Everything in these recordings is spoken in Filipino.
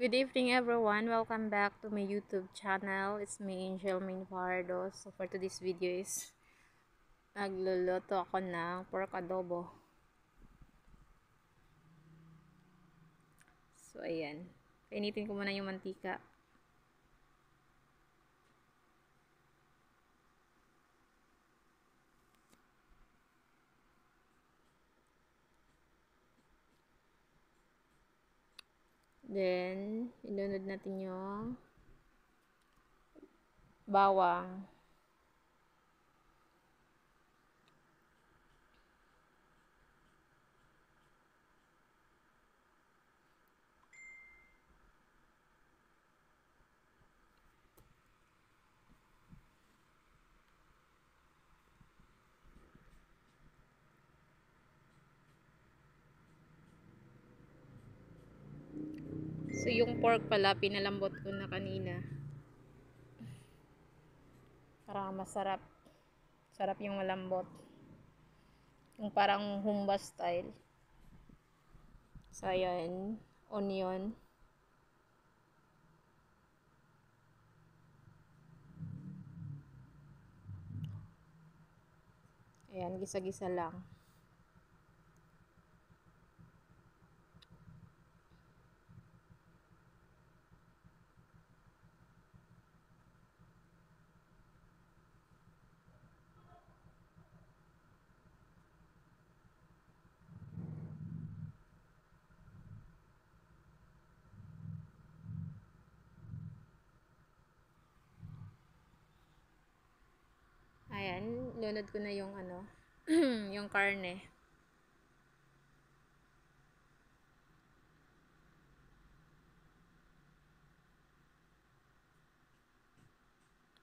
Good evening everyone, welcome back to my YouTube channel. It's me, Angel Minfardo. So for today's video is nagluluto ako ng pork adobo. So ayan, painitin ko muna yung mantika. Then ilunod natin yung bawang. So yung pork pala pinalambot ko na kanina para masarap. Sarap yung malambot. Yung parang humba style. So ayan, onion. Ayan, gisa-gisa lang. Ayan, lunod ko na yung yung karne.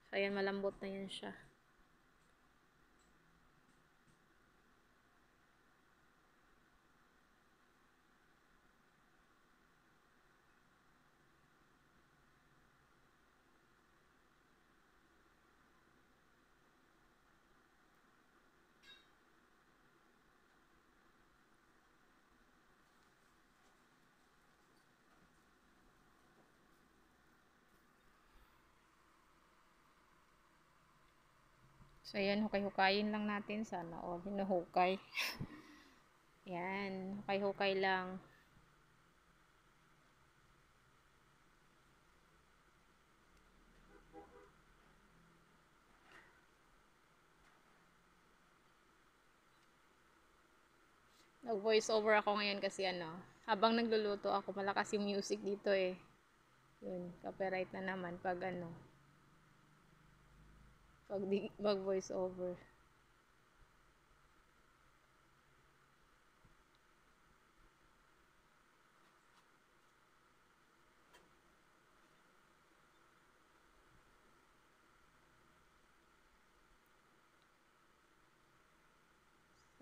So, ayan, malambot na yan siya. So, ayan, hukay-hukayin lang natin. Sana all hinuhukay. Ayan, hukay-hukay lang. Nag-voice over ako ngayon kasi habang nagluluto ako, malakas yung music dito eh. Yun, copyright na naman pag voice over.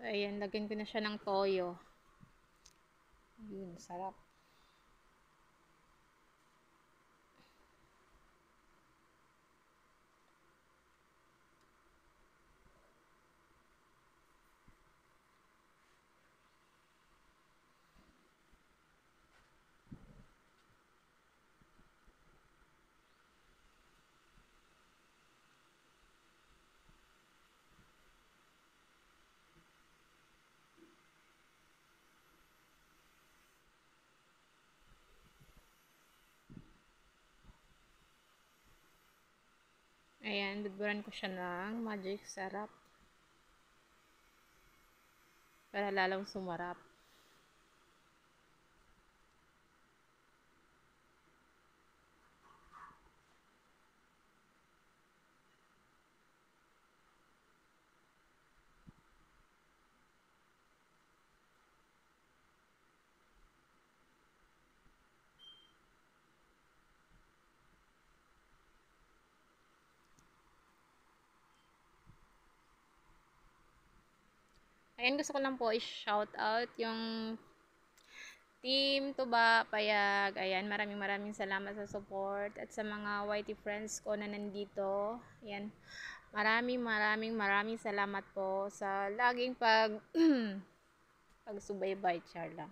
So, ayan, lagyan ko na siya ng toyo. Yun, sarap. Ayan, budburan ko siya ng magic sarap. Para lalong sumarap. Ayan, gusto ko lang po i-shout out yung Team Tuba Payag. Ayan, maraming salamat sa support at sa mga YT friends ko na nandito. Ayan, maraming salamat po sa laging pagsubaybay, char lang.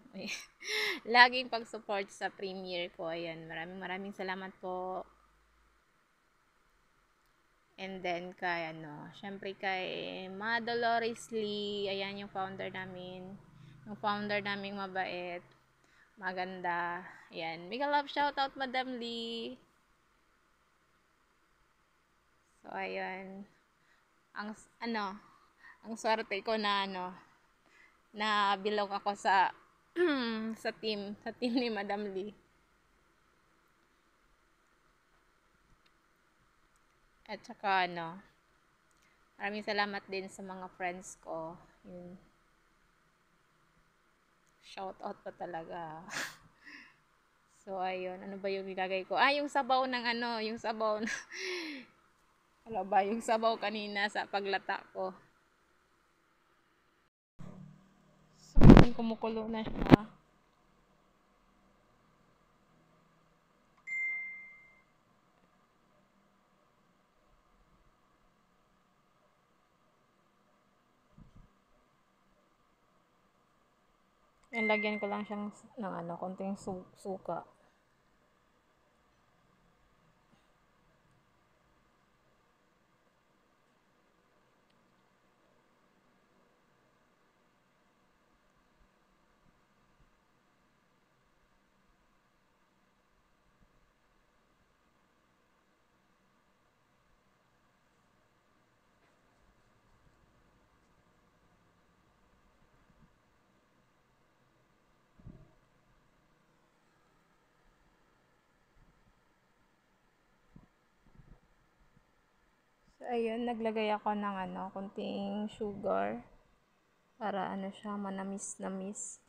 Laging pag-support sa premiere ko. Ayan, maraming salamat po. And then kay syempre kay Ma Dolores Lee, ayan yung founder namin. Yung founder naming mabait, maganda. Ayan, mega love shoutout Madam Lee. So ayan, ang ang swerte ko na na bilog ako sa sa team ni Madam Lee. At saka maraming salamat din sa mga friends ko. Yun. Shout out pa talaga. So ayun, ano ba yung nilagay ko? Yung sabaw ng yung sabaw na ano ba yung sabaw kanina sa paglata ko. So kumukulo na siya. Lagyan ko lang siyang ng konting suka. So ayun, naglagay ako ng konting sugar para siya manamis-namis.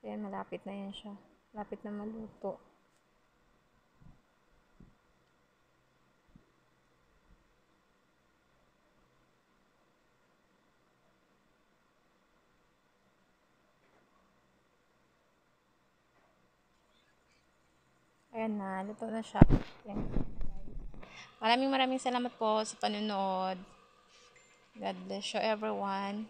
Ayan, malapit na yan siya. Malapit na maluto. Ayan na, luto na siya. Ayan. Maraming salamat po sa panonood. God bless you everyone.